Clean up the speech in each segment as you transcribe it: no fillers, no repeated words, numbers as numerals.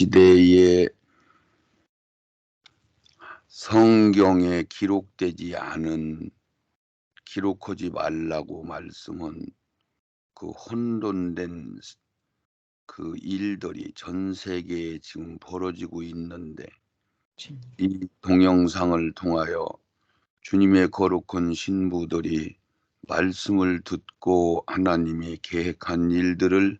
시대에 성경에 기록되지 않은 기록하지 말라고 말씀은 그 혼돈된 그 일들이 전 세계에 지금 벌어지고 있는데 이 동영상을 통하여 주님의 거룩한 신부들이 말씀을 듣고 하나님이 계획한 일들을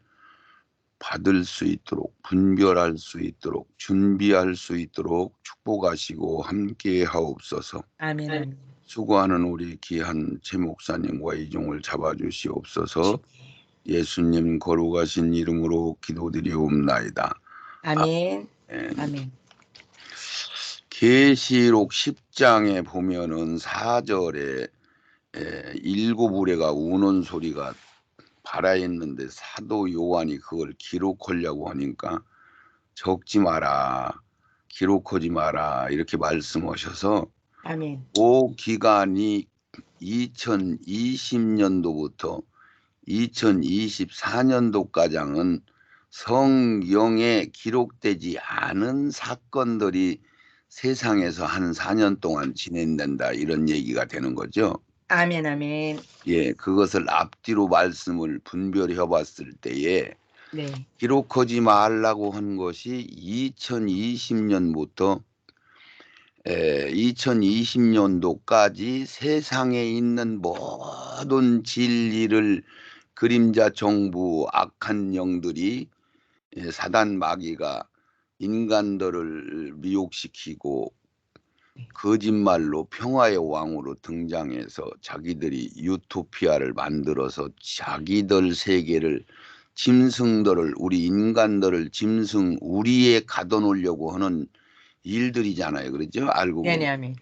받을 수 있도록 분별할 수 있도록 준비할 수 있도록 축복하시고 함께 하옵소서. 아멘. 아멘. 수고하는 우리 귀한 최 목사님과 이종을 잡아주시옵소서. 예수님 거룩하신 이름으로 기도드리옵나이다. 아멘. 아멘. 아멘. 계시록 10장에 보면은 4절에 일곱 우레가 우는 소리가 발하였는데 사도 요한이 그걸 기록하려고 하니까 적지 마라, 기록하지 마라 이렇게 말씀하셔서 아멘. 그 기간이 2020년도부터 2024년도까지는 성경에 기록되지 않은 사건들이 세상에서 한 4년 동안 진행된다 이런 얘기가 되는 거죠. 아멘. 아멘. 예, 그것을 앞뒤로 말씀을 분별해 봤을 때에 네. 기록하지 말라고 한 것이 2020년부터 2020년도까지 세상에 있는 모든 진리를 그림자 정부 악한 영들이 사단 마귀가 인간들을 미혹시키고 거짓말로 평화의 왕으로 등장해서 자기들이 유토피아를 만들어서 자기들 세계를 짐승들을 우리 인간들을 짐승 우리에 가둬놓으려고 하는 일들이잖아요. 그렇죠? 알고 보면. 네네. 아멘.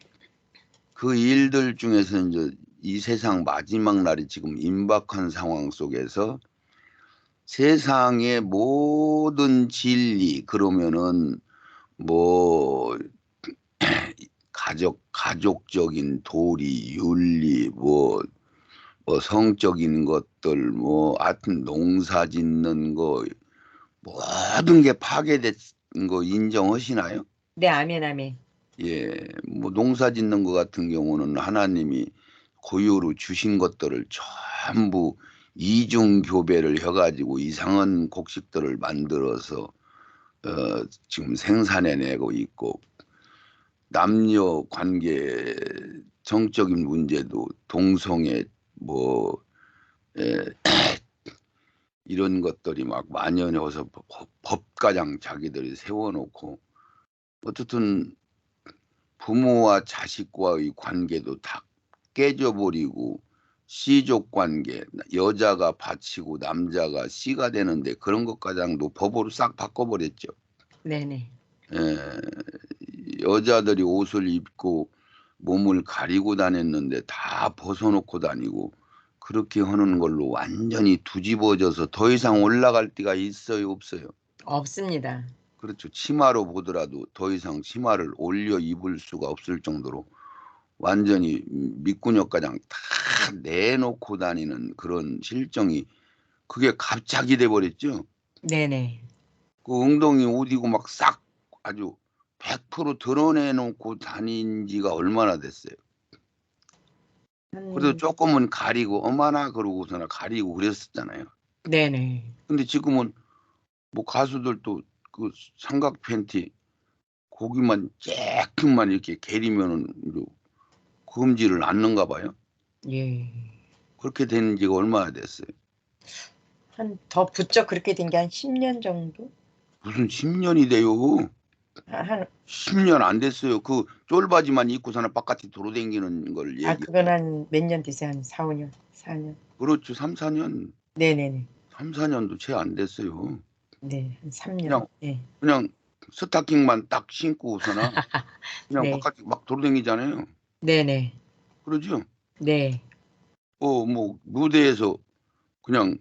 그 일들 중에서 이제 이 세상 마지막 날이 지금 임박한 상황 속에서 세상의 모든 진리 그러면은 뭐 가족적인 도리, 윤리, 뭐 성적인 것들, 뭐 하여튼 농사 짓는 거 모든 게 파괴된 거 인정하시나요? 네. 아멘. 아멘. 예, 뭐 농사 짓는 거 같은 경우는 하나님이 고유로 주신 것들을 전부 이중 교배를 해가지고 이상한 곡식들을 만들어서 지금 생산해내고 있고 남녀 관계 정적인 문제도 동성애 뭐 이런 것들이 막 만연해서 법가장 자기들이 세워놓고 어쨌든 부모와 자식과의 관계도 다 깨져버리고 씨족 관계 여자가 바치고 남자가 씨가 되는데 그런 것가장도 법으로 싹 바꿔버렸죠. 네네. 여자들이 옷을 입고 몸을 가리고 다녔는데 다 벗어놓고 다니고 그렇게 하는 걸로 완전히 뒤집어져서 더 이상 올라갈 데가 있어요, 없어요? 없습니다. 그렇죠. 치마로 보더라도 더 이상 치마를 올려 입을 수가 없을 정도로 완전히 밑구녕가장 다 내놓고 다니는 그런 실정이 그게 갑자기 돼버렸죠. 네네. 그 엉덩이 옷이고 막 싹 아주 100% 드러내놓고 다닌 지가 얼마나 됐어요. 그래도 조금은 가리고 어머나 그러고서나 가리고 그랬었잖아요. 네네. 근데 지금은 뭐 가수들도 그 삼각 팬티 고기만 쬐끔만 이렇게 게리면은 금지를 않는가 봐요. 예. 그렇게 된 지가 얼마나 됐어요. 한 더 부쩍 그렇게 된 게 한 10년 정도? 무슨 10년이 돼요. 한 10년 안 됐어요. 그 쫄바지만 입고서는 바깥에 돌아다니는 걸 얘기해요. 그건 한 몇 년 되세요? 한 4-5년. 4년. 그렇죠. 3, 4년. 네네네. 3, 4년도 채 안 됐어요. 네. 한 3년. 그냥 네. 그냥 스타킹만 딱 신고서나 그냥 네. 바깥에 막 돌아다니잖아요. 네네. 그러죠? 네. 뭐 무대에서 그냥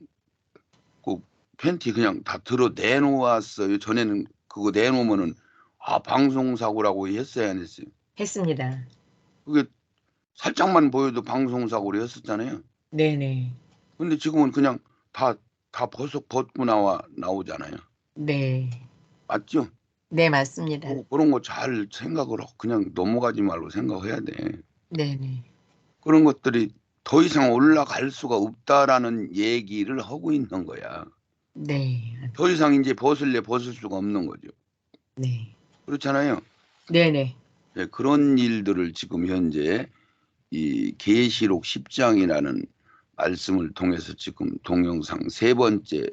그 팬티 그냥 다 들어 내놓았어요. 전에는 그거 내놓으면은 방송사고라고 했어야 안 했어요. 했습니다. 그게 살짝만 보여도 방송사고를 했었잖아요. 네네. 근데 지금은 그냥 다 벗고 나오잖아요. 네. 맞죠? 네, 맞습니다. 그런 거 잘 생각을 하고 그냥 넘어가지 말고 생각해야 돼. 네네. 그런 것들이 더 이상 올라갈 수가 없다라는 얘기를 하고 있는 거야. 네. 더 이상 이제 벗을 수가 없는 거죠. 네. 그렇잖아요. 네네. 네, 그런 일들을 지금 현재 이 계시록 10장이라는 말씀을 통해서 지금 동영상 세 번째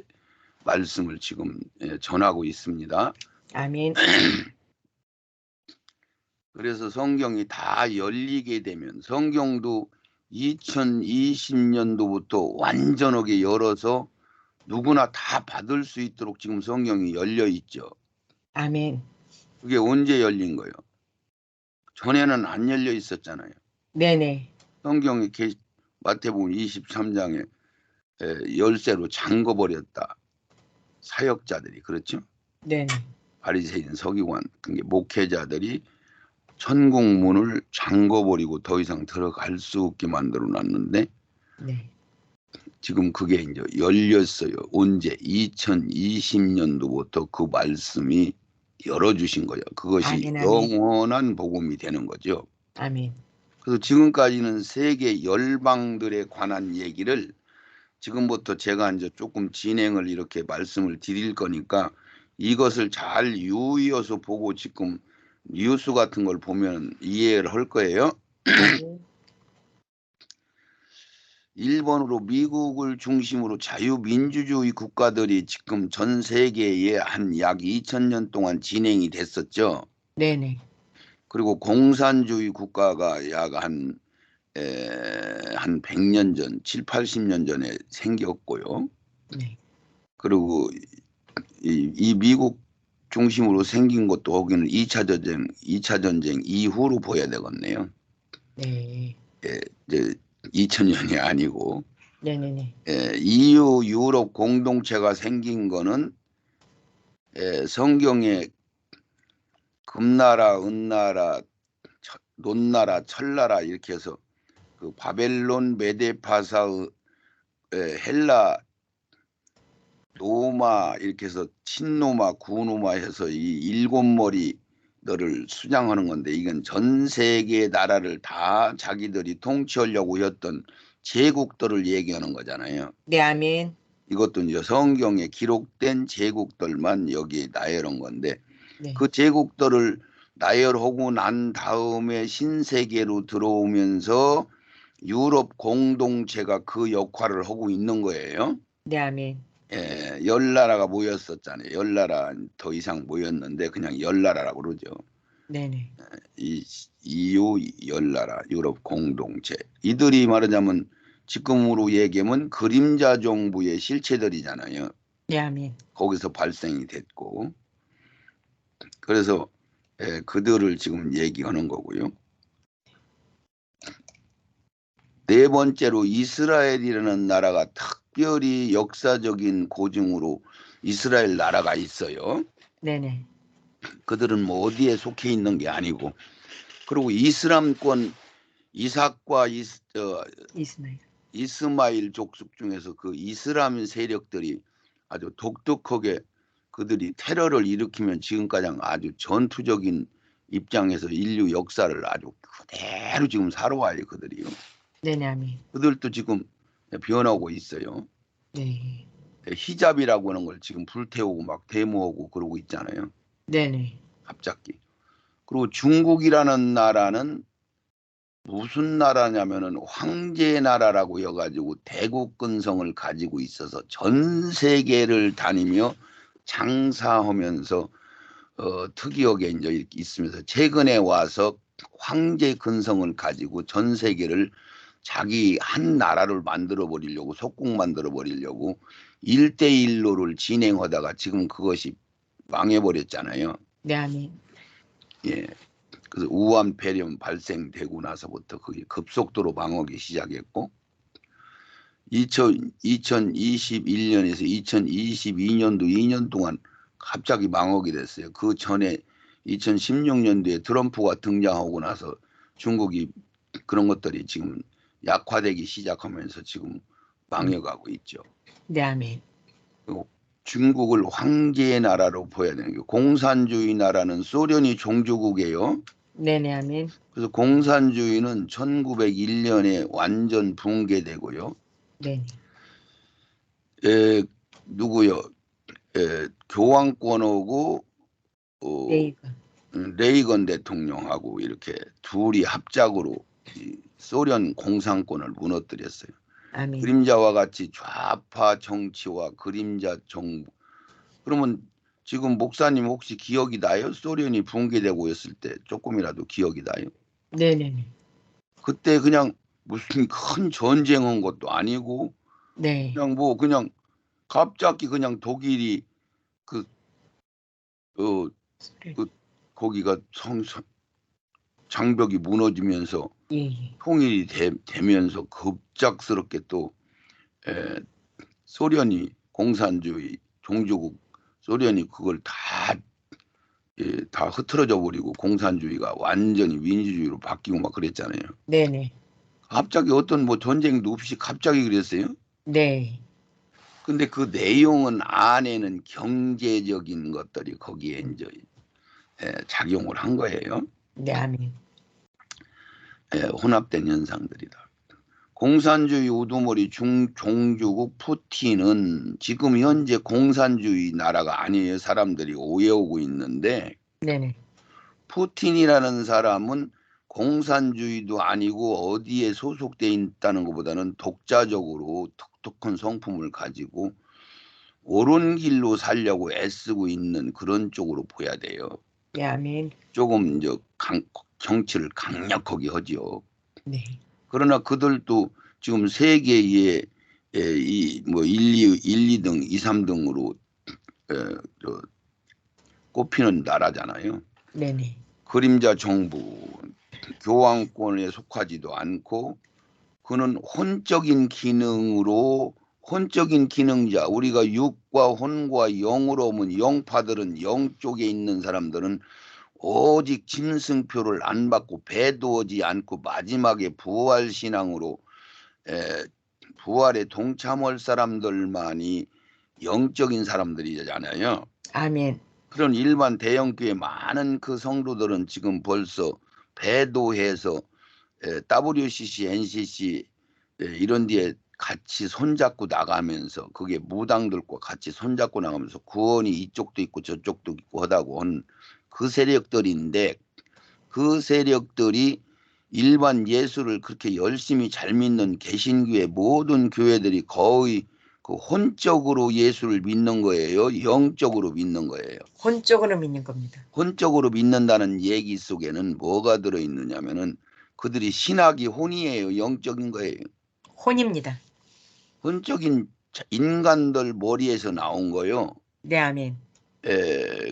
말씀을 지금 전하고 있습니다. 아멘. 그래서 성경이 다 열리게 되면 성경도 2020년도부터 완전하게 열어서 누구나 다 받을 수 있도록 지금 성경이 열려 있죠. 아멘. 그게 언제 열린 거예요? 전에는 안 열려 있었잖아요. 네네. 성경이 마태복음 23장에 열쇠로 잠궈버렸다. 사역자들이 그렇죠? 네네. 바리새인 서기관 그게 목회자들이 천국 문을 잠궈버리고 더 이상 들어갈 수 없게 만들어놨는데 네. 지금 그게 이제 열렸어요. 언제 2020년도부터 그 말씀이 열어주신 거예요. 그것이 아멘. 아멘. 영원한 복음이 되는 거죠. 아멘. 그래서 지금까지는 세계 열방들에 관한 얘기를 지금부터 제가 이제 조금 진행을 이렇게 말씀을 드릴 거니까 이것을 잘 유의해서 보고 지금 뉴스 같은 걸 보면 이해를 할 거예요. 네. 일본으로 미국을 중심으로 자유민주주의 국가들이 지금 전 세계에 한 약 2000년 동안 진행이 됐었죠. 네네. 그리고 공산주의 국가가 약 한 100년 전, 7, 80년 전에 생겼고요. 네. 그리고 이 미국 중심으로 생긴 것도 거기는 2차 전쟁 이후로 보여야 되겠네요. 네. 이제 2000년이 아니고 네네네. EU 유럽 공동체가 생긴 거는 성경에 금나라, 은나라, 논나라, 철나라 이렇게 해서 그 바벨론, 메데파사, 헬라, 노마 이렇게 해서 친노마, 구노마 해서 이 일곱 머리들을 수장하는 건데 이건 전 세계 나라를 다 자기들이 통치하려고 했던 제국들을 얘기하는 거잖아요. 네, 아멘. 이것도 이제 성경에 기록된 제국들만 여기에 나열한 건데 네. 그 제국들을 나열하고 난 다음에 신세계로 들어오면서 유럽 공동체가 그 역할을 하고 있는 거예요. 네, 아멘. 열 나라가 모였었잖아요. 열 나라 더 이상 모였는데 그냥 열 나라라고 그러죠. 네네. 이 EU 열 나라 유럽 공동체 이들이 말하자면 지금으로 얘기하면 그림자 정부의 실체들이잖아요. 네, 아멘. 거기서 발생이 됐고 그래서 그들을 지금 얘기하는 거고요. 네 번째로 이스라엘이라는 나라가 특별히 역사적인 고증으로 이스라엘 나라가 있어요. 네네. 그들은 뭐 어디에 속해 있는 게 아니고 그리고 이슬람권 이삭과 이스마일. 이스마일 족속 중에서 그 이슬람 세력들이 아주 독특하게 그들이 테러를 일으키면 지금까지 아주 전투적인 입장에서 인류 역사를 아주 그대로 지금 살아와요 그들이요. 네네, 아멘. 그들도 지금 변하고 있어요. 네. 히잡이라고 하는 걸 지금 불태우고 막 데모하고 그러고 있잖아요. 네네. 갑자기. 그리고 중국이라는 나라는 무슨 나라냐면은 황제 나라라고 해가지고 대국근성을 가지고 있어서 전 세계를 다니며 장사하면서 특이하게 이제 이렇게 있으면서 최근에 와서 황제 근성을 가지고 전 세계를 자기 한 나라를 만들어 버리려고 속국 만들어 버리려고 1대1로를 진행하다가 지금 그것이 망해 버렸잖아요. 네, 아멘. 예. 그래서 우한폐렴 발생되고 나서부터 그게 급속도로 망하기 시작했고 2021년에서 2022년도 2년 동안 갑자기 망하게 됐어요. 그 전에 2016년도에 트럼프가 등장하고 나서 중국이 그런 것들이 지금 약화되기 시작하면서 지금 망해가고 있죠. 네, 아멘. 그리고 중국을 황제의 나라로 보여야 되는 게 공산주의 나라는 소련이 종주국이에요. 네네, 아멘. 그래서 공산주의는 1901년에 완전 붕괴되고요. 네. 누구요? 교황권하고 레이건. 레이건 대통령하고 이렇게 둘이 합작으로 이 소련 공산권을 무너뜨렸어요. 아멘. 그림자와 같이 좌파 정치와 그림자 정부. 그러면 지금 목사님 혹시 기억이 나요? 소련이 붕괴되고 있을 때 조금이라도 기억이 나요? 네네네. 그때 그냥 무슨 큰 전쟁한 것도 아니고 네. 그냥 갑자기 그냥 독일이 그, 어, 그 거기가 장벽이 무너지면서 예, 예. 통일이 되면서 급작스럽게 또 소련이 공산주의 종주국 소련이 그걸 다 흐트러져 버리고 공산주의가 완전히 민주주의로 바뀌고 막 그랬잖아요. 네네. 갑자기 어떤 뭐 전쟁도 없이 갑자기 그랬어요. 네. 근데 그 내용은 안에는 경제적인 것들이 거기에 이제 작용을 한 거예요. 네, 아멘. 혼합된 현상들이다. 공산주의 우두머리 종주국 푸틴은 지금 현재 공산주의 나라가 아니에요. 사람들이 오해하고 있는데 네네. 푸틴이라는 사람은 공산주의도 아니고 어디에 소속돼 있다는 것보다는 독자적으로 독특한 성품을 가지고 옳은 길로 살려고 애쓰고 있는 그런 쪽으로 보야 돼요. 네, 아멘. 조금 이제 정치를 강력하게 하죠. 네. 그러나 그들도 지금 세계에 이뭐 1, 2등, 2, 3등으로 꼽히는 나라잖아요. 네네. 그림자 정부, 교황권에 속하지도 않고 그는 혼적인 기능자, 우리가 육과 혼과 영으로 오면 영파들은 영 쪽에 있는 사람들은 오직 짐승표를 안 받고 배도하지 않고 마지막에 부활 신앙으로 부활에 동참할 사람들만이 영적인 사람들이잖아요. 아멘. 그런 일반 대형교회 많은 그 성도들은 지금 벌써 배도해서 WCC, NCC 이런 데에 같이 손잡고 나가면서 그게 무당들과 같이 손잡고 나가면서 구원이 이쪽도 있고 저쪽도 있고 하다고 한 그 세력들인데 그 세력들이 일반 예수를 그렇게 열심히 잘 믿는 개신교회 모든 교회들이 거의 그 혼적으로 예수를 믿는 거예요. 영적으로 믿는 거예요. 혼적으로 믿는 겁니다. 혼적으로 믿는다는 얘기 속에는 뭐가 들어있느냐면은 그들이 신학이 혼이에요. 영적인 거예요. 혼입니다. 혼적인 인간들 머리에서 나온 거요. 네, 아멘.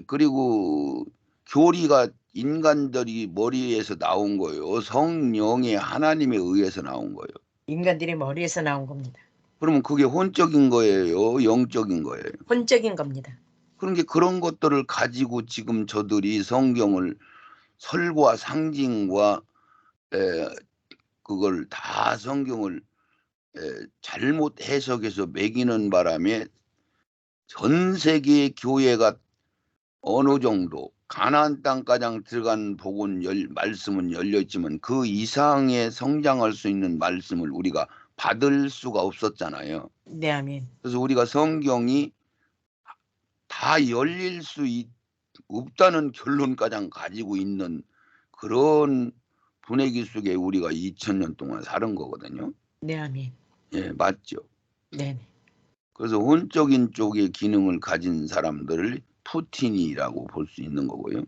그리고 교리가 인간들이 머리에서 나온 거예요. 성령의 하나님에 의해서 나온 거예요. 인간들의 머리에서 나온 겁니다. 그러면 그게 혼적인 거예요. 영적인 거예요. 혼적인 겁니다. 그런 것들을 가지고 지금 저들이 성경을 설과 상징과 그걸 다 성경을 잘못 해석해서 매기는 바람에 전 세계 교회가 어느 정도 가나안 땅가장 들어간 말씀은 열려 있지만 그 이상의 성장할 수 있는 말씀을 우리가 받을 수가 없었잖아요. 네, 아멘. 그래서 우리가 성경이 다 열릴 수 없다는 결론까지 가지고 있는 그런 분위기 속에 우리가 2000년 동안 사는 거거든요. 네, 아멘. 예, 맞죠. 네네. 그래서 혼적인 쪽의 기능을 가진 사람들을 푸틴이라고 볼 수 있는 거고요.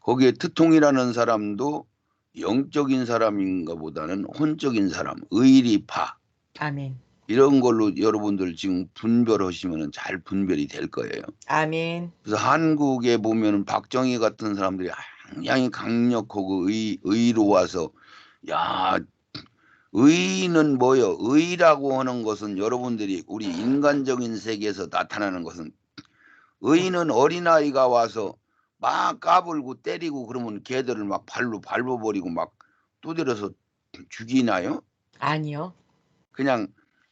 거기에 트통이라는 사람도 영적인 사람인가 보다는 혼적인 사람, 의리파 아멘. 이런 걸로 여러분들 지금 분별하시면 잘 분별이 될 거예요. 아멘. 그래서 한국에 보면 박정희 같은 사람들이 굉장히 강력하고 의로워서 야 의는 뭐요? 의라고 하는 것은 여러분들이 우리 인간적인 세계에서 나타나는 것은 의는 어린아이가 와서 막 까불고 때리고 그러면 걔들을 막 발로 밟아버리고 막 두드려서 죽이나요? 아니요. 그냥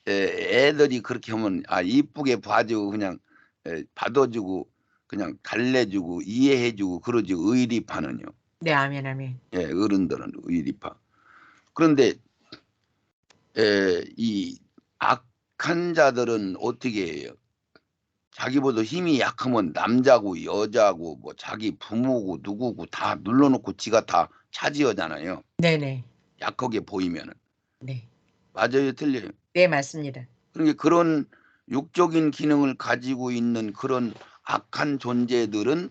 애들이 그렇게 하면 이쁘게 봐주고 그냥 받아주고 그냥 달래주고 이해해주고 그러지 의리파는요. 네, 아멘, 아멘. 예, 어른들은 의리파. 그런데 이 악한 자들은 어떻게 해요? 자기보다 힘이 약하면 남자고 여자고 뭐 자기 부모고 누구고 다 눌러놓고 지가 다 차지하잖아요. 네네. 약하게 보이면은. 네. 맞아요, 틀려요? 네, 맞습니다. 그러니까 그런 육적인 기능을 가지고 있는 그런 악한 존재들은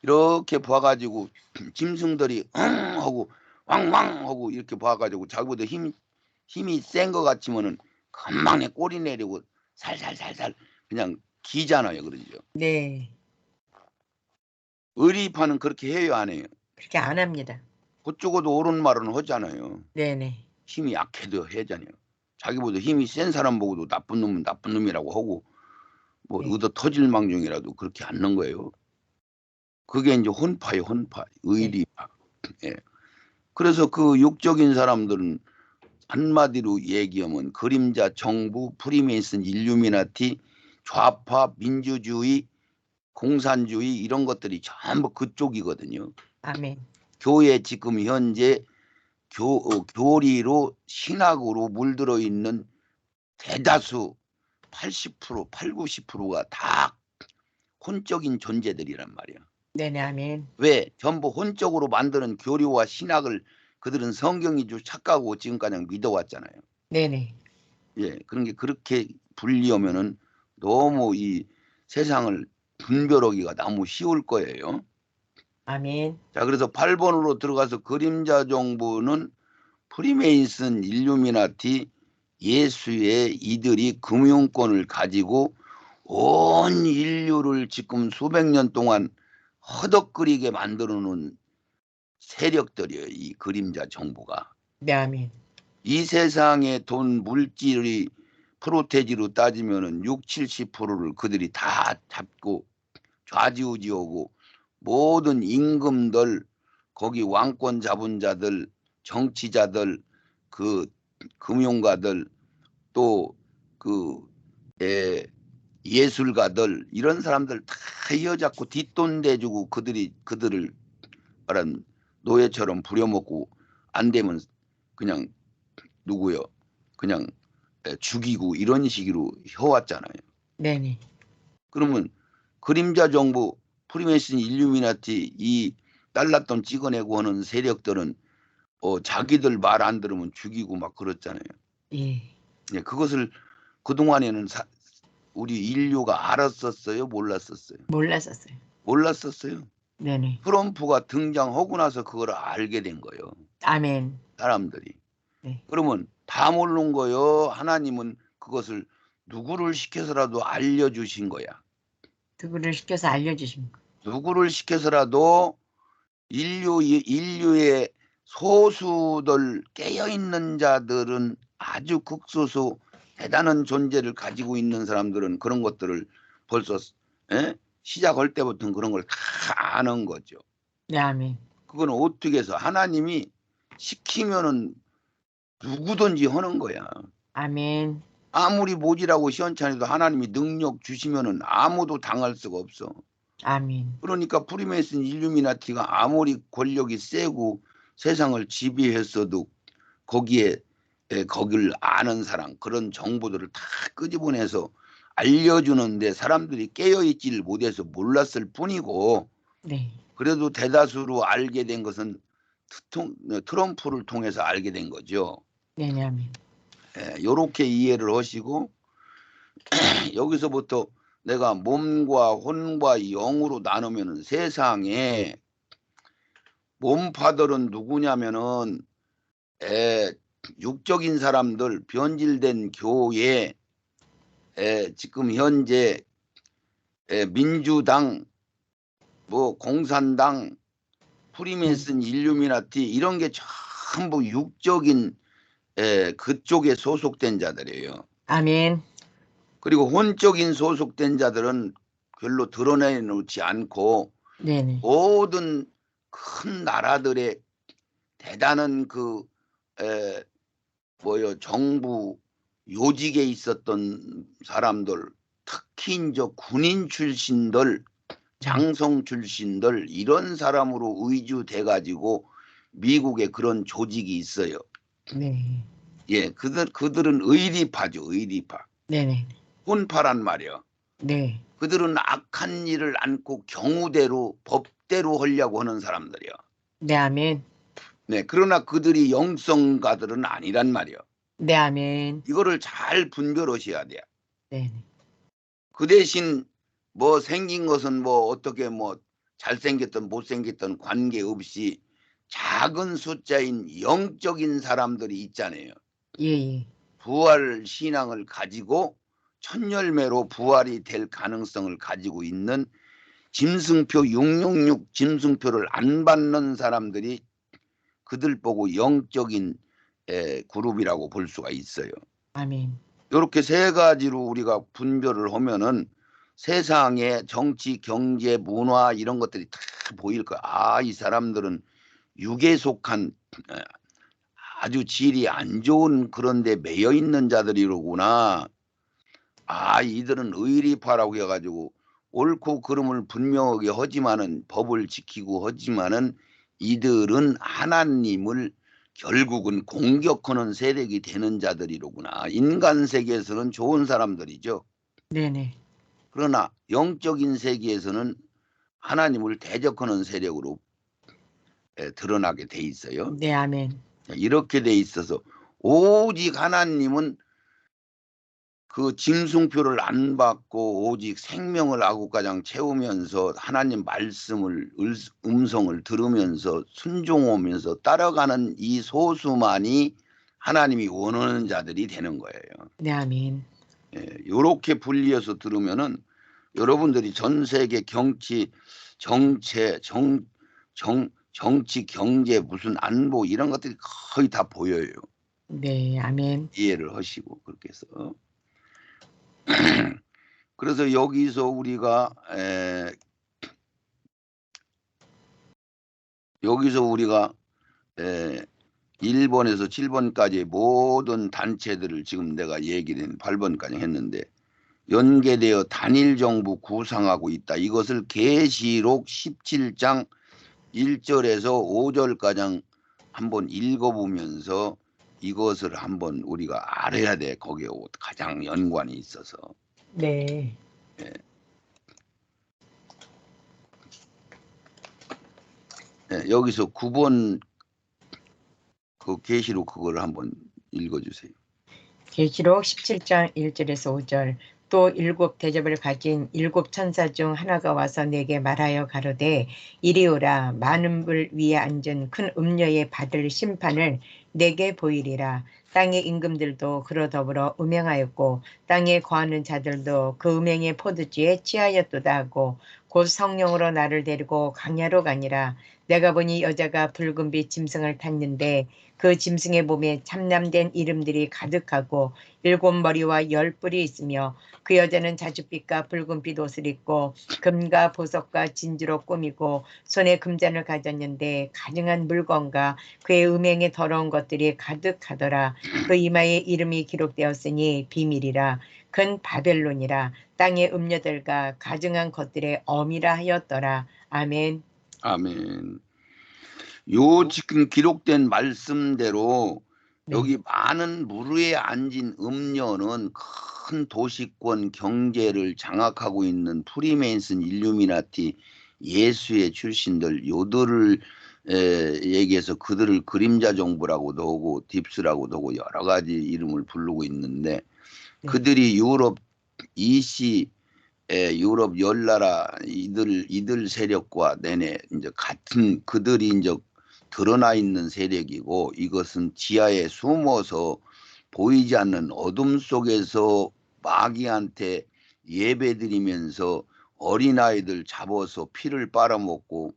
이렇게 봐가지고 짐승들이 응 하고 왕왕 하고 이렇게 봐가지고 자기보다 힘이 센 것 같으면은 금방에 꼬리 내리고 살살살살 그냥 기잖아요, 그러죠. 네. 의리파는 그렇게 해요, 안 해요? 그렇게 안 합니다. 그쪽도 옳은 말은 하잖아요. 네네. 힘이 약해도 하잖아요. 자기보다 힘이 센 사람 보고도 나쁜 놈은 나쁜 놈이라고 하고 뭐 네. 얻어 터질 망정이라도 그렇게 않는 거예요. 그게 이제 혼파예요, 혼파. 네. 의리파. 예. 그래서 그 육적인 사람들은 한마디로 얘기하면 그림자 정부, 프리메이슨, 일루미나티, 좌파, 민주주의, 공산주의 이런 것들이 전부 그쪽이거든요. 아멘. 교회 지금 현재 교리로 신학으로 물들어 있는 대다수 80%, 8, 90%가 다 혼적인 존재들이란 말이야. 네네, 아멘. 왜? 전부 혼적으로 만드는 교리와 신학을 그들은 성경이 주 착각하고 지금까지 믿어왔잖아요. 네네. 예, 그런 게 그렇게 분리하면은 너무 이 세상을 분별하기가 너무 쉬울 거예요. 아멘. 자, 그래서 8번으로 들어가서 그림자 정부는 프리메이슨, 일루미나티, 예수의 이들이 금융권을 가지고 온 인류를 지금 수백 년 동안 허덕거리게 만들어 놓은 세력들이에요. 이 그림자 정부가. 네, 아멘. 이 세상의 돈 물질이 프로테지로 따지면은 6, 70%를 그들이 다 잡고 좌지우지하고 모든 임금들 거기 왕권 잡은 자들 정치자들 그 금융가들 또 그 예술가들 이런 사람들 다 휘어잡고 뒷돈 대주고 그들을 말한 노예처럼 부려먹고 안 되면 그냥 누구요? 그냥 죽이고 이런 식으로 해왔잖아요. 네네. 그러면 그림자 정부, 프리메이슨, 일루미나티 이 달러돈 찍어내고 하는 세력들은 자기들 말 안 들으면 죽이고 막 그랬잖아요. 예. 예, 그것을 그동안에는 우리 인류가 알았었어요? 몰랐었어요? 몰랐었어요. 몰랐었어요. 네네. 트럼프가 등장하고 나서 그걸 알게 된 거예요. 아멘. 사람들이. 네. 그러면 다 모르는 거요. 하나님은 그것을 누구를 시켜서라도 알려주신 거야. 누구를 시켜서 알려주십니까? 누구를 시켜서라도 인류의 소수들 깨어있는 자들은 아주 극소수 대단한 존재를 가지고 있는 사람들은 그런 것들을 벌써 시작할 때부터 그런 걸 다 아는 거죠. 네, 아멘. 그건 어떻게 해서 하나님이 시키면은 누구든지 하는 거야. 아멘. 아무리 모지라고 시원찮아도 하나님이 능력 주시면은 아무도 당할 수가 없어. 아멘. 그러니까 프리메이슨 일루미나티가 아무리 권력이 세고 세상을 지배했어도 거기에 거기를 아는 사람 그런 정보들을 다 끄집어내서 알려주는데 사람들이 깨어있지를 못해서 몰랐을 뿐이고 네. 그래도 대다수로 알게 된 것은 트럼프를 통해서 알게 된 거죠. 네네, 아멘. 요렇게 이해를 하시고 여기서부터 내가 몸과 혼과 영으로 나누면 세상에 몸파들은 누구냐면은 육적인 사람들 변질된 교회 지금 현재 민주당 뭐 공산당 프리메이슨 일루미나티 이런 게 전부 육적인 그쪽에 소속된 자들이에요. 아멘. 그리고 혼적인 소속된 자들은 별로 드러내놓지 않고 네네. 모든 큰 나라들의 대단한 정부 요직에 있었던 사람들 특히 이제 군인 출신들, 장성 출신들 이런 사람으로 의주돼 가지고 미국에 그런 조직이 있어요. 네. 예, 그들은 의리파죠, 의리파. 네네. 혼파란 말이야. 네. 그들은 악한 일을 않고 경우대로 법대로 하려고 하는 사람들이야. 네, 아멘. 네, 그러나 그들이 영성가들은 아니란 말이야. 네, 아멘. 이거를 잘 분별하셔야 돼요. 네네. 그 대신 뭐 생긴 것은 뭐 어떻게 뭐 잘생겼든 못생겼든 관계없이 작은 숫자인 영적인 사람들이 있잖아요. 예, 예. 부활 신앙을 가지고 천열매로 부활이 될 가능성을 가지고 있는 짐승표 666 짐승표를 안 받는 사람들이 그들 보고 영적인 그룹이라고 볼 수가 있어요. 아멘. 이렇게 세 가지로 우리가 분별을 하면은 세상의 정치, 경제, 문화 이런 것들이 다 보일 거야. 아, 이 사람들은 육에 속한 아주 질이 안 좋은 그런 데 매여 있는 자들이로구나. 아, 이들은 의리파라고 해가지고 옳고 그름을 분명하게 하지만은 법을 지키고 하지만은 이들은 하나님을 결국은 공격하는 세력이 되는 자들이로구나. 인간 세계에서는 좋은 사람들이죠. 네네. 그러나 영적인 세계에서는 하나님을 대적하는 세력으로 드러나게 돼 있어요. 네, 아멘. 이렇게 돼 있어서 오직 하나님은 그 짐승표를 안 받고 오직 생명을 아구가장 채우면서 하나님 말씀을 음성을 들으면서 순종하면서 따라가는 이 소수만이 하나님이 원하는 자들이 되는 거예요. 네, 아멘. 요렇게 분리해서 들으면은 여러분들이 전 세계 정치, 정치, 경제, 무슨 안보 이런 것들이 거의 다 보여요. 네, 아멘. 이해를 하시고 그렇게 해서. 그래서 여기서 우리가 에, 1번에서 7번까지 모든 단체들을 지금 내가 얘기를 8번까지 했는데 연계되어 단일 정부 구상하고 있다. 이것을 계시록 17장 1절에서 5절까지 한번 읽어보면서 이것을 한번 우리가 알아야 돼. 거기에 가장 연관이 있어서. 네. 예. 예, 여기서 9번 그 계시록 그걸 한번 읽어주세요. 계시록 17장 1절에서 5절. 또 일곱 대접을 가진 일곱 천사 중 하나가 와서 내게 말하여 가로되 이리 오라. 많은 불 위에 앉은 큰 음녀의 받을 심판을 내게 보이리라. 땅의 임금들도 그로 더불어 음행하였고 땅에 거하는 자들도 그 음행의 포도주에 취하였도다 하고 곧 성령으로 나를 데리고 강야로 가니라. 내가 보니 여자가 붉은 빛 짐승을 탔는데 그 짐승의 몸에 참남된 이름들이 가득하고 일곱 머리와 열 뿔이 있으며 그 여자는 자줏빛과 붉은빛 옷을 입고 금과 보석과 진주로 꾸미고 손에 금잔을 가졌는데 가증한 물건과 그의 음행에 더러운 것들이 가득하더라. 그 이마에 이름이 기록되었으니 비밀이라. 큰 바벨론이라. 땅의 음녀들과 가증한 것들의 어미라 하였더라. 아멘. 아멘. 요 지금 기록된 말씀대로 네. 여기 많은 물 위에 앉은 음녀는 큰 도시권 경제를 장악하고 있는 프리메이슨 일루미나티 예수의 출신들 요들을 얘기해서 그들을 그림자 정부라고도 하고 딥스라고도 하고 여러 가지 이름을 부르고 있는데 네. 그들이 유럽 이시 유럽 열 나라 이들 세력과 내내 이제 같은 그들이 이제 드러나 있는 세력이고 이것은 지하에 숨어서 보이지 않는 어둠 속에서 마귀한테 예배드리면서 어린아이들 잡아서 피를 빨아먹고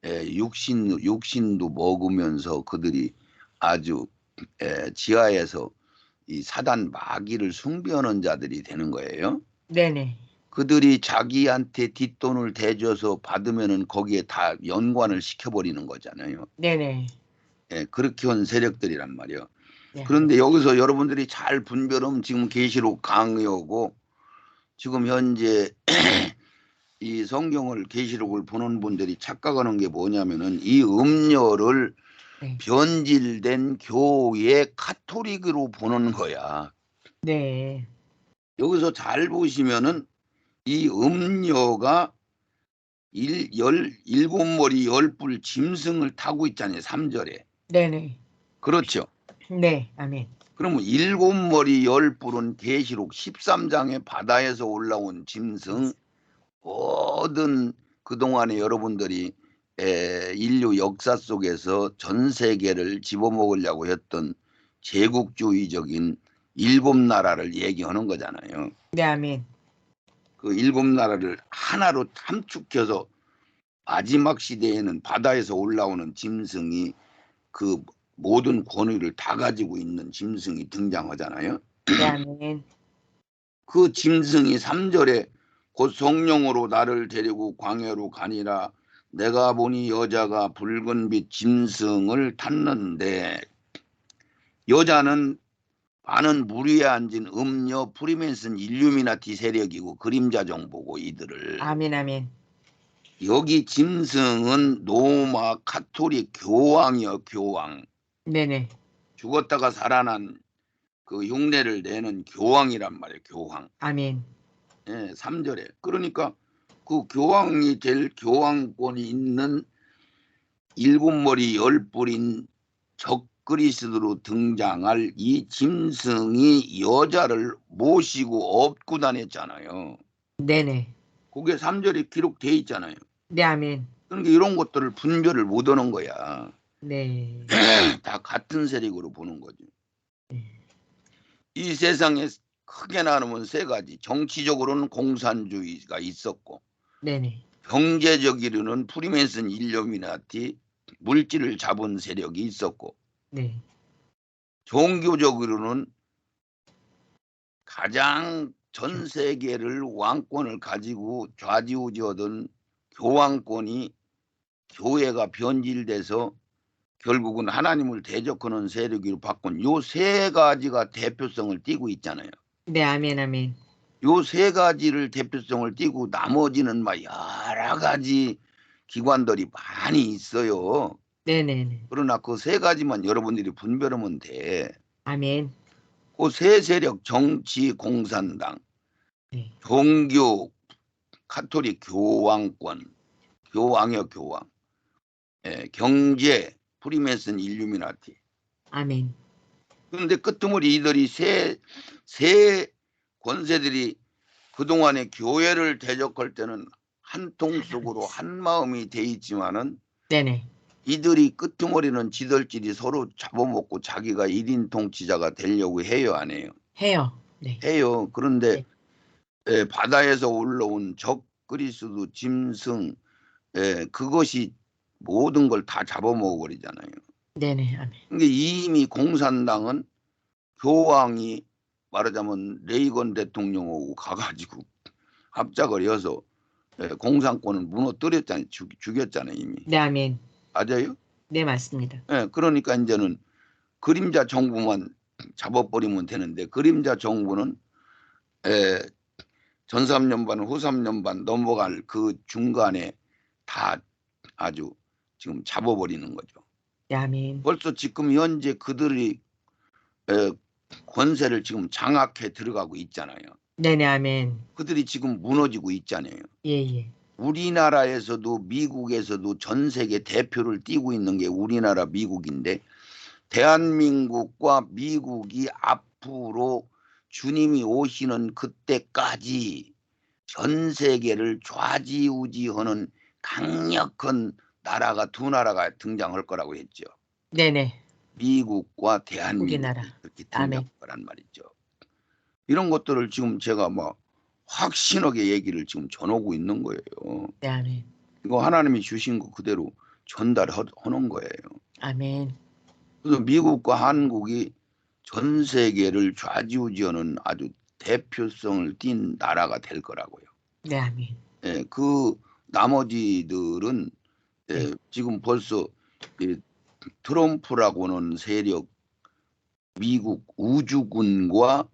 육신도 먹으면서 그들이 아주 지하에서 이 사단 마귀를 숭배하는 자들이 되는 거예요. 네네. 그들이 자기한테 뒷돈을 대줘서 받으면은 거기에 다 연관을 시켜버리는 거잖아요. 네네. 예, 그렇게 온 세력들이란 말이에요. 네. 그런데 여기서 여러분들이 잘 분별하면 지금 계시록 강요고 지금 현재 이 성경을 계시록을 보는 분들이 착각하는 게 뭐냐면은 이 음녀를 네. 변질된 교회 카톨릭으로 보는 거야. 네. 여기서 잘 보시면은 이 음녀가 일곱 머리 열 뿔 짐승을 타고 있잖아요. 3절에. 네네. 그렇죠. 네. 아멘. 그러면 일곱 머리 열 뿔은 계시록 13장에 바다에서 올라온 짐승, 모든 그동안에 여러분들이 인류 역사 속에서 전 세계를 집어먹으려고 했던 제국주의적인 일곱 나라를 얘기하는 거잖아요. 네. 아멘. 그 일곱 나라를 하나로 함축해서 마지막 시대에는 바다에서 올라오는 짐승이 그 모든 권위를 다 가지고 있는 짐승이 등장하잖아요. 네. 아멘. 그 짐승이 3절에 곧 성령으로 나를 데리고 광야로 가니라 내가 보니 여자가 붉은 빛 짐승을 탔는데, 여자는 많은 물 위에 앉은 음녀 프리맨슨 일루미나티 세력이고 그림자 정보고 이들을. 아멘. 아멘. 여기 짐승은 로마 카톨릭 교황이요. 교황. 네네. 죽었다가 살아난 그 흉내를 내는 교황이란 말이에요. 교황. 아멘. 3절에. 그러니까 그 교황이 될 교황권이 있는 일곱 머리 열 뿔인 적그리스도로 등장할 이 짐승이 여자를 모시고 업고 다녔잖아요. 네네. 그게 3절에 기록돼 있잖아요. 네. 아멘. 그러니까 이런 것들을 분별을 못 하는 거야. 네. 다 같은 세력으로 보는 거죠. 네. 이 세상에 크게 나누면 세 가지. 정치적으로는 공산주의가 있었고, 네네. 경제적으로는 프리맨슨 일루미나티 물질을 잡은 세력이 있었고, 네. 종교적으로는 가장 전 세계를 왕권을 가지고 좌지우지하던 교황권이 교회가 변질돼서 결국은 하나님을 대적하는 세력으로 바꾼 요 세 가지가 대표성을 띠고 있잖아요. 네. 아멘. 아멘. 요 세 가지를 대표성을 띠고 나머지는 막 여러 가지 기관들이 많이 있어요. 네네네. 그러나 그 세 가지만 여러분들이 분별하면 돼. 아멘. 그 세 세력, 정치, 공산당, 네. 종교, 카톨릭 교황권, 교황이요 교황, 경제, 프리메슨 일루미나티. 아멘. 그런데 끄트머리 이들이 세 권세들이 그동안에 교회를 대적할 때는 한 통 속으로 한 마음이 돼 있지만은 네네. 이들이 끄트머리는 지들끼리 서로 잡아먹고 자기가 1인 통치자가 되려고 해요, 안 해요? 해요. 네. 해요. 그런데 네. 바다에서 올라온 적 그리스도 짐승, 그것이 모든 걸 다 잡아먹어 버리잖아요. 네네. 아멘. 그러니까 이미 공산당은 교황이 말하자면 레이건 대통령하고 가가지고 합작을 해서 공산권을 무너뜨렸잖아요. 죽였잖아요, 이미. 네. 아멘. 맞아요? 네. 맞습니다. 그러니까 이제는 그림자 정부만 잡아버리면 되는데, 그림자 정부는 전 3년반 후 3년반 넘어갈 그 중간에 다 아주 지금 잡아버리는 거죠. 네. 아멘. 벌써 지금 현재 그들이 권세를 지금 장악해 들어가고 있잖아요. 네네. 아멘. 그들이 지금 무너지고 있잖아요. 예예. 우리나라에서도 미국에서도 전 세계 대표를 띄고 있는 게 우리나라 미국인데, 대한민국과 미국이 앞으로 주님이 오시는 그때까지 전 세계를 좌지우지하는 강력한 나라가 두 나라가 등장할 거라고 했죠. 네네. 미국과 대한민국이 우리나라. 그렇게 아멘. 등장할 거란 말이죠. 이런 것들을 지금 제가 막 확신하게 얘기를 지금 전하고 있는 거예요. 네. 아멘. 이거 하나님이 주신 거 그대로 전달하는 거예요. 아멘. 그래서 미국과 한국이 전 세계를 좌지우지하는 아주 대표성을 띈 나라가 될 거라고요. 네. 아멘. 그 나머지들은 네. 지금 벌써 트럼프라고는 세력, 미국 우주군과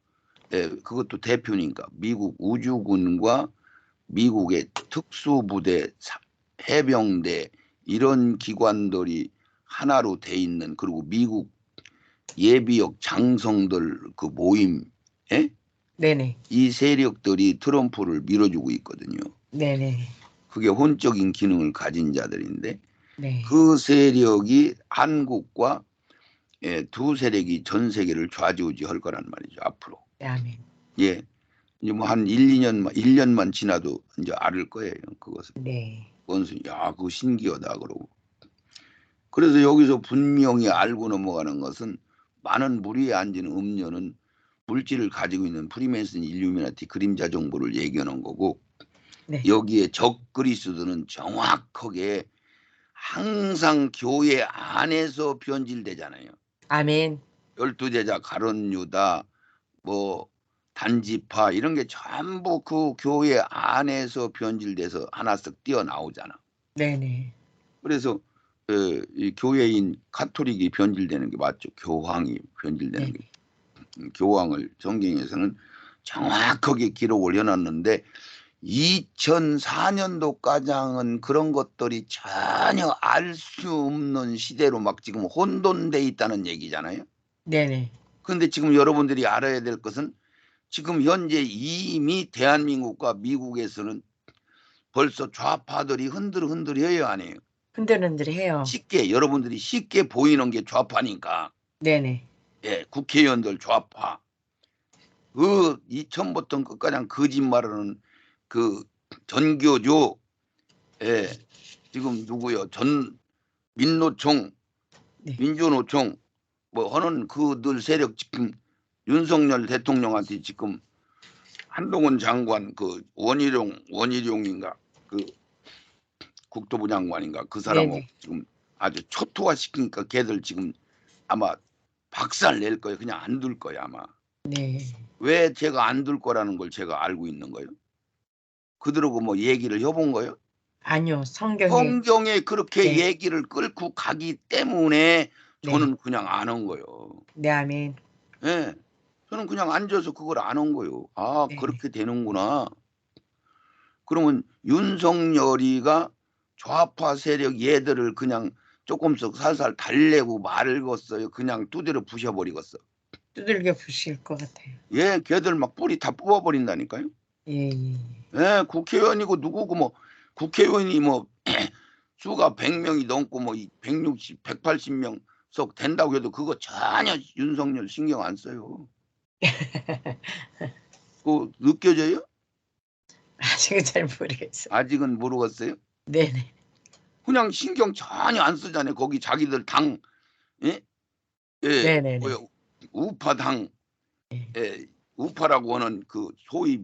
그것도 대표니까 미국 우주군과 미국의 특수부대, 해병대 이런 기관들이 하나로 돼 있는, 그리고 미국 예비역 장성들 그 모임, 네네. 이 세력들이 트럼프를 밀어주고 있거든요. 네네. 그게 혼적인 기능을 가진 자들인데 네. 그 세력이 한국과 두 세력이 전 세계를 좌지우지할 거란 말이죠, 앞으로. 네, 아멘. 예. 이제 뭐 한 1년만 지나도 이제 알을 거예요, 그것을. 네. 원수, 야, 그거 신기하다 그러고. 그래서 여기서 분명히 알고 넘어가는 것은 많은 무리에 앉은 음료는 물질을 가지고 있는 프리메이슨 일루미나티 그림자 정보를 얘기하는 거고, 네. 여기에 적 그리스도는 정확하게 항상 교회 안에서 변질되잖아요. 아멘. 12제자 가룟 유다, 뭐 단지파 이런 게 전부 그 교회 안에서 변질돼서 하나씩 뛰어나오잖아. 네네. 그래서 이 교회인 카톨릭이 변질되는 게 맞죠. 교황이 변질되는 네. 게. 교황을 성경에서는 정확하게 기록을 해놨는데 2004년도까지는 그런 것들이 전혀 알 수 없는 시대로 막 지금 혼돈돼 있다는 얘기잖아요. 네네. 그런데 지금 여러분들이 알아야 될 것은 지금 현재 이미 대한민국과 미국에서는 벌써 좌파들이 흔들흔들해요, 안 해요? 흔들흔들해요. 쉽게 여러분들이 쉽게 보이는 게 좌파니까. 네네. 국회의원들 좌파. 그 이전부터 끝까지 거짓말하는 그 전교조, 지금 누구요? 전 민노총, 네. 민주노총 뭐 하는 그들 세력 지금 윤석열 대통령한테 지금 한동훈 장관 그 원희룡인가 그 국토부 장관인가 그 사람하고 네네. 지금 아주 초토화 시키니까 걔들 지금 아마 박살 낼 거예요. 그냥 안 둘 거예요, 아마. 네. 왜 제가 안 둘 거라는 걸 제가 알고 있는 거예요? 그들하고 뭐 얘기를 해본 거예요? 아니요. 성경에. 성경에 그렇게 네. 얘기를 끌고 가기 때문에 네. 저는 그냥 안 한 거예요. 네, 아멘. 예. 저는 그냥 앉아서 그걸 안 한 거예요. 아, 네네. 그렇게 되는구나. 그러면 윤석열이가 좌파 세력 얘들을 그냥 조금씩 살살 달래고 말을 걷어요. 그냥 두드려 부셔버리겠어. 두들겨 부실 것 같아요. 걔들 막 뿌리 다 뽑아버린다니까요. 예, 예. 국회의원이고 누구고 뭐 국회의원이 뭐 수가 100명이 넘고 뭐 160, 180명 석 된다고 해도 그거 전혀 윤석열 신경 안 써요. 그거 느껴져요? 아직은 잘 모르겠어요. 아직은 모르겠어요. 네네. 그냥 신경 전혀 안 쓰잖아요. 거기 자기들 당, 예? 네네네. 뭐요? 우파당, 네. 우파라고 하는 그 소위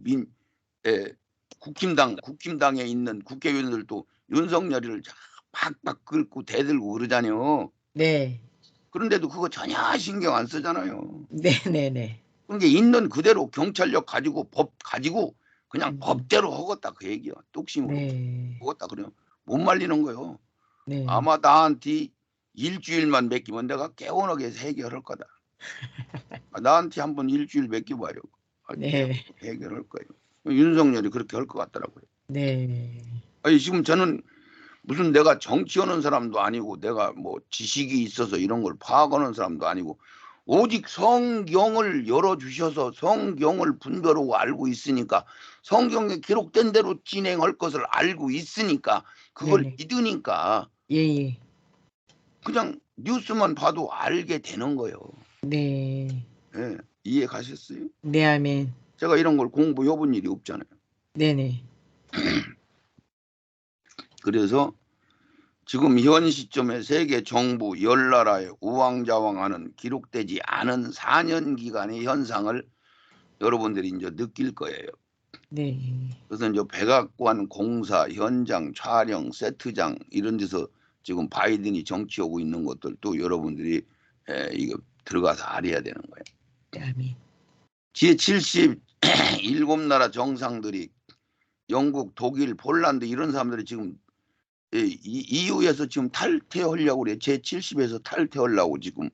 예, 국힘당에 있는 국회의원들도 윤석열이를 팍팍 긁고 대들고 그러잖아요. 네. 그런데도 그거 전혀 신경 안 쓰잖아요. 네네네. 그게 있는 그대로 경찰력 가지고 법 가지고 그냥 음. 법대로 허겄다 그 얘기야. 뚝심으로 네. 허겄다 그래요. 못 말리는 거요. 네. 아마 나한테 일주일만 맡기면 내가 개운하게 해결할 거다. 나한테 한번 일주일 맡겨봐요. 네. 개운하게 해결할 거예요. 윤석열이 그렇게 할 것 같더라고요. 네. 아니 지금 저는 무슨 내가 정치하는 사람도 아니고 내가 뭐 지식이 있어서 이런 걸 파악하는 사람도 아니고 오직 성경을 열어주셔서 성경을 분별하고 알고 있으니까 성경에 기록된 대로 진행할 것을 알고 있으니까 그걸 네네. 믿으니까 예예. 그냥 뉴스만 봐도 알게 되는 거예요. 네. 이해 가셨어요? 네, 아멘. 제가 이런 걸 공부해 본 일이 없잖아요. 네네. 그래서 지금 현 시점에 세계 정부 열 나라의 우왕좌왕하는 기록되지 않은 4년 기간의 현상을 여러분들이 이제 느낄 거예요. 네. 그래서 이제 백악관 공사 현장 촬영 세트장 이런 데서 지금 바이든이 정치하고 있는 것들도 여러분들이 이거 들어가서 알아야 되는 거예요. 네, 아멘. G77나라 정상들이 영국, 독일, 폴란드 이런 사람들이 지금 EU에서 지금 탈퇴하려고 그래. 제70에서 탈퇴하려고 지금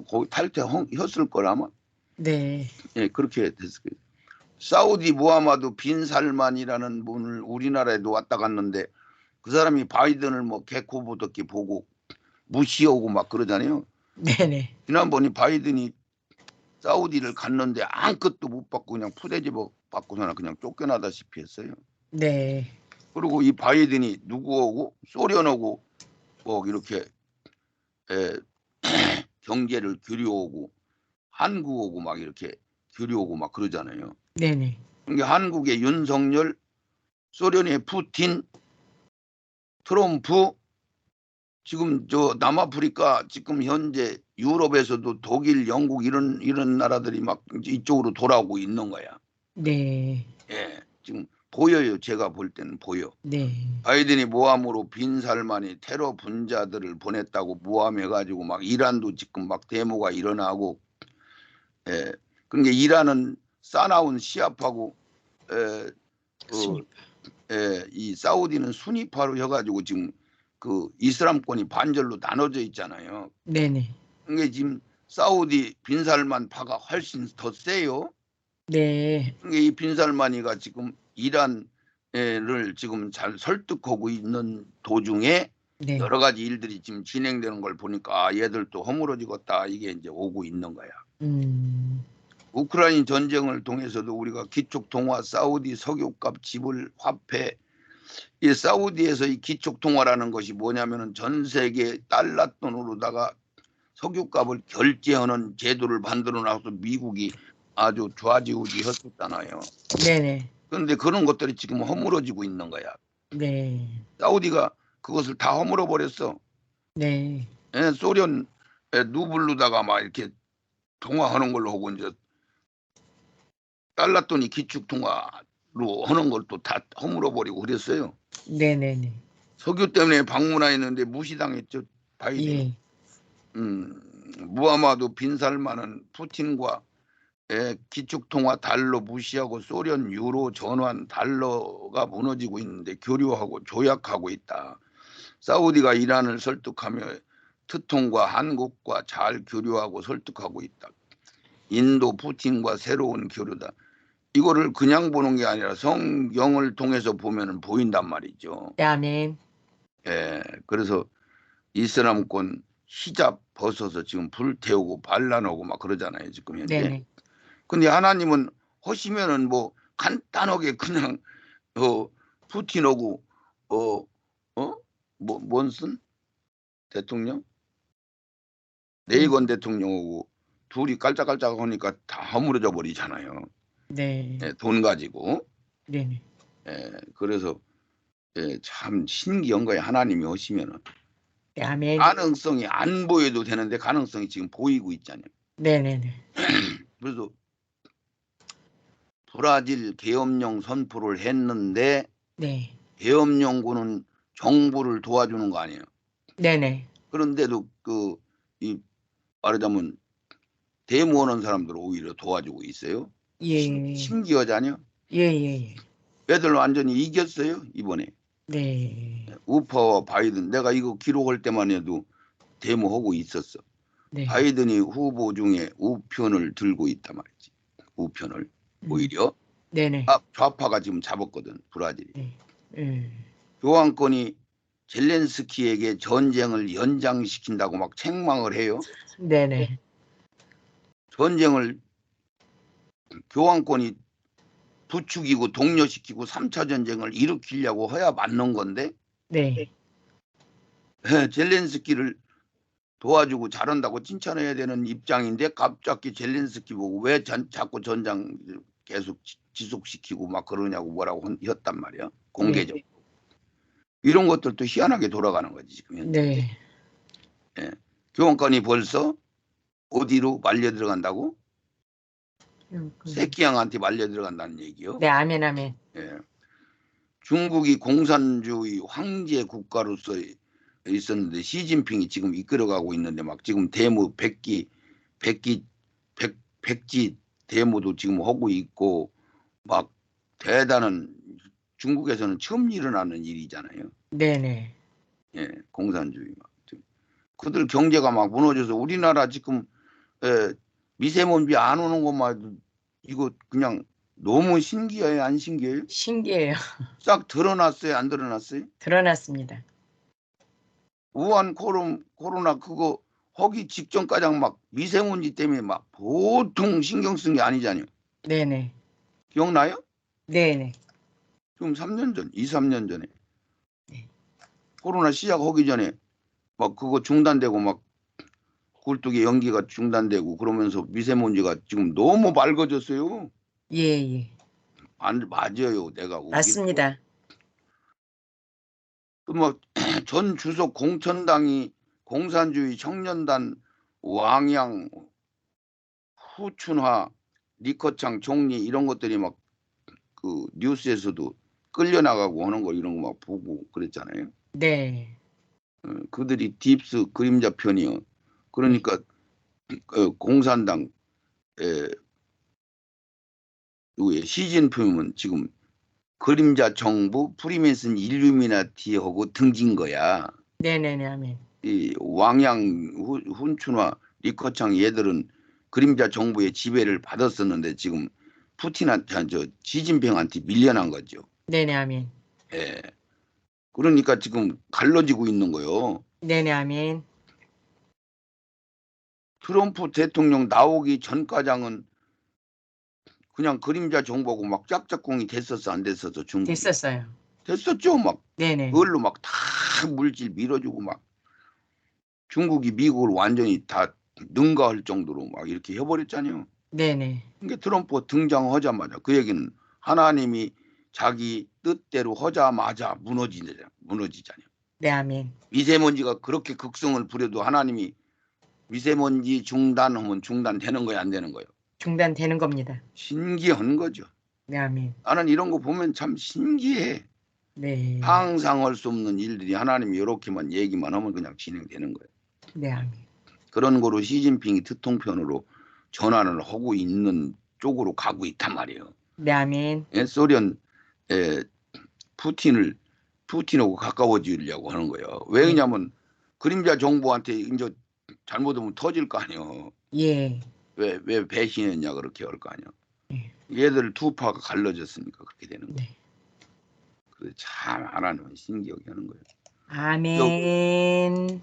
거기 탈퇴했을 걸 아마. 네. 예, 그렇게 됐어요. 사우디 무하마드 빈 살만이라는 분을 우리나라에도 왔다 갔는데 그 사람이 바이든을 뭐 개코 보듯이 보고 무시하고 막 그러잖아요. 네네. 지난번에 바이든이 사우디를 갔는데 아무것도 못 받고 그냥 푸대접 받고서는 그냥 쫓겨나다시피 했어요. 네. 그리고 이 바이든이 누구하고 소련하고 뭐 이렇게 경제를 교류하고 한국하고 막 이렇게 교류하고 막 그러잖아요. 네네. 그러니까 한국의 윤석열, 소련의 푸틴, 트럼프, 지금 저 남아프리카 지금 현재 유럽에서도 독일, 영국 이런 나라들이 막 이쪽으로 돌아오고 있는 거야. 네. 예, 지금 보여요. 제가 볼 때는 보여. 네. 바이든이 모함으로 빈살만이 테러 분자들을 보냈다고 모함해가지고 막 이란도 지금 막 데모가 일어나고, 예, 그러니까 이란은 사나운 시합하고, 에, 어, 순위파. 이 사우디는 순위파로 해가지고 지금 그 이슬람권이 반절로 나눠져 있잖아요. 네네. 그게 지금 사우디 빈살만 파가 훨씬 더 세요. 네. 그게 이 빈살만이가 지금 이란을 지금 잘 설득하고 있는 도중에 네. 여러 가지 일들이 지금 진행되는 걸 보니까 아, 얘들도 허물어지겠다 이게 이제 오고 있는 거야. 음. 우크라이나 전쟁을 통해서도 우리가 기축통화, 사우디 석유값, 지불, 화폐, 이 사우디에서 이 기축통화라는 것이 뭐냐면은 전 세계 달러 돈으로다가 석유값을 결제하는 제도를 만들어 놔서 미국이 아주 좌지우지 했었잖아요. 네네. 그런데 그런 것들이 지금 허물어지고 있는 거야. 네. 사우디가 그것을 다 허물어 버렸어. 네. 예, 소련 누블루다가 막 이렇게 통화하는 걸로 하고 이제 달러 돈이 기축 통화로 하는 걸 또 다 허물어 버리고 그랬어요. 네네네. 석유 때문에 방문하였는데 무시당했죠. 바이든이. 예. 무하마드 빈살만은 푸틴과 기축통화 달러 무시하고 소련 유로 전환 달러가 무너지고 있는데 교류하고 조약하고 있다. 사우디가 이란을 설득하며 트통과 한국과 잘 교류하고 설득하고 있다. 인도 푸틴과 새로운 교류다. 이거를 그냥 보는 게 아니라 성경을 통해서 보면은 보인단 말이죠. 네, 아멘. 그래서 이슬람권 히잡 벗어서 지금 불태우고 반란하고 막 그러잖아요. 지금 현재. 네네. 근데 하나님은 하시면은 뭐 간단하게 그냥 푸틴하고 뭐 몬슨 대통령, 레이건 대통령하고 둘이 깔짝깔짝 하니까 다 허물어져 버리잖아요. 네. 돈 가지고. 네네. 그래서 참 신기한 거예요. 하나님이 하시면은 네, 아멘. 가능성이 안 보여도 되는데 가능성이 지금 보이고 있잖아요. 네네네. 그래서 브라질 계엄령 선포를 했는데 네. 계엄령군은 정부를 도와주는 거 아니에요. 네네. 그런데도 이 말하자면 데모하는 사람들을 오히려 도와주고 있어요. 예. 신기하잖아요. 예예예. 애들 완전히 이겼어요 이번에. 네. 우파와 바이든 내가 이거 기록할 때만 해도 데모하고 있었어. 네. 바이든이 후보 중에 우편을 들고 있단 말이지. 우편을 음. 오히려 네네. 좌파가 지금 잡았거든 브라질이. 네. 예. 교황권이 젤렌스키에게 전쟁을 연장시킨다고 막 책망을 해요. 네네. 전쟁을 교황권이 부추기고 독려시키고 3차 전쟁을 일으키려고 해야 맞는 건데 네. 젤렌스키를 도와주고 잘한다고 칭찬해야 되는 입장인데 갑자기 젤렌스키 보고 왜 자꾸 전장 계속 지속시키고 막 그러냐고 뭐라고 했단 말이야. 네. 공개적으로. 이런 것들도 희한하게 돌아가는 거지 지금 현재. 네. 교환권이 벌써 어디로 말려 들어간다고? 새끼양한테 말려 들어간다는 얘기요. 네, 아멘, 아멘. 중국이 공산주의 황제 국가로서 있었는데 시진핑이 지금 이끌어가고 있는데 막 지금 데모 백지 데모도 지금 하고 있고 막 대단한 중국에서는 처음 일어나는 일이잖아요. 네네. 공산주의 막 그들 경제가 막 무너져서 우리나라 지금 미세먼지 안 오는 것만 해도 이거 그냥 너무 신기해요, 안 신기해요? 신기해요. 싹 드러났어요, 안 드러났어요? 드러났습니다. 우한 코로나 그거 하기 직전까지 막 미세먼지 때문에 막 보통 신경 쓴 게 아니잖아요. 네네. 기억나요? 네네. 지금 3년 전, 2, 3년 전에 네. 코로나 시작하기 전에 막 그거 중단되고 막 굴뚝에 연기가 중단되고 그러면서 미세먼지가 지금 너무 맑아졌어요. 예. 안 맞아요. 내가 오길 또. 맞습니다. 전 주석 공천당이 공산주의 청년단 왕양 후춘화 리커창 총리 이런 것들이 막 그 뉴스에서도 끌려나가고 하는 거 이런 거 막 보고 그랬잖아요. 네. 그들이 딥스 그림자 편이요. 네. 그러니까 공산당 시진핑은 지금 그림자 정부 프리메슨 일루미나티하고 등진 거야. 네네네. 아멘. 이 왕양 훈춘화 리커창 얘들은 그림자 정부의 지배를 받았었는데 지금 푸틴한테 시진핑한테 밀려난 거죠. 네네. 아멘. 예. 그러니까 지금 갈라지고 있는 거요. 네네. 아멘. 트럼프 대통령 나오기 전과장은 그냥 그림자 정부하고 막 짝짝꿍이 됐었어 안 됐었어 중국이 됐었어요. 됐었죠. 막 네네. 그걸로 막 다 물질 밀어주고 막 중국이 미국을 완전히 다 능가할 정도로 막 이렇게 해버렸잖아요. 네네. 그러니까 트럼프 등장하자마자 그 얘기는 하나님이 자기 뜻대로 하자마자 무너지잖아요. 네. 아멘. 미세먼지가 그렇게 극성을 부려도 하나님이 미세먼지 중단하면 중단되는 거야 안 되는 거예요. 중단되는 겁니다. 신기한 거죠. 네. 아멘. 나는 이런 거 보면 참 신기해. 네. 상상할 수 없는 일들이 하나님이 이렇게만 얘기만 하면 그냥 진행되는 거예요. 네. 아멘. 그런 거로 시진핑이 특통편으로 전환을 하고 있는 쪽으로 가고 있단 말이에요. 네. 아멘. 예, 소련 푸틴하고 가까워지려고 하는 거예요. 네. 왜냐면 그림자 정부한테 이제 잘못하면 터질 거 아니에요. 예. 왜 배신했냐 그렇게 할 거 아니에요. 네. 얘들 투파가 갈라졌으니까 그렇게 되는 거예요. 네. 그래서 참 하나님은 신기하게 하는 거예요. 아멘.